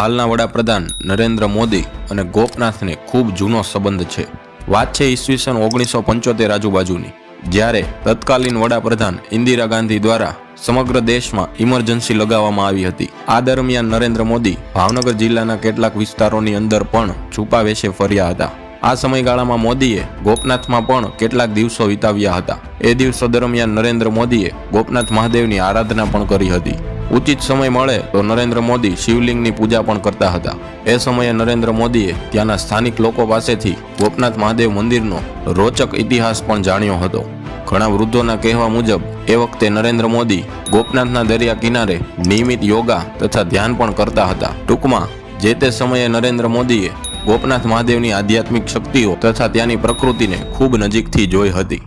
હાલના વડાપ્રધાન નરેન્દ્ર મોદી અને ગોપનાથને ખૂબ જૂનો સંબંધ છે। વાત છે ઈસવીસન 1975 આજુબાજુની, જ્યારે તત્કાલીન વડાપ્રધાન ઇન્દિરા ગાંધી દ્વારા સમગ્ર દેશમાં ઇમરજન્સી લગાવવામાં આવી હતી। આ દરમિયાન નરેન્દ્ર મોદી ભાવનગર જિલ્લાના કેટલાક વિસ્તારોની અંદર પણ છુપા વેશે ફર્યા હતા। આ સમયગાળામાં મોદીએ ગોપનાથમાં પણ કેટલાક દિવસો વિતાવ્યા હતા। એ દિવસો દરમિયાન નરેન્દ્ર મોદીએ ગોપનાથ મહાદેવની આરાધના પણ કરી હતી। ઉચિત સમય મળે તો નરેન્દ્ર મોદી શિવલિંગની પૂજા પણ કરતા હતા। એ સમયે નરેન્દ્ર મોદીએ ત્યાંના સ્થાનિક લોકો પાસેથી ગોપનાથ મહાદેવ મંદિરનો રોચક ઇતિહાસ પણ જાણ્યો હતો। ઘણા વૃદ્ધોના કહેવા મુજબ એ વખતે નરેન્દ્ર મોદી ગોપનાથના દરિયા કિનારે નિયમિત યોગા તથા ધ્યાન પણ કરતા હતા। ટૂંકમાં જે તે સમયે નરેન્દ્ર મોદીએ ગોપનાથ મહાદેવની આધ્યાત્મિક શક્તિઓ તથા ત્યાંની પ્રકૃતિને ખૂબ નજીકથી જોઈ હતી।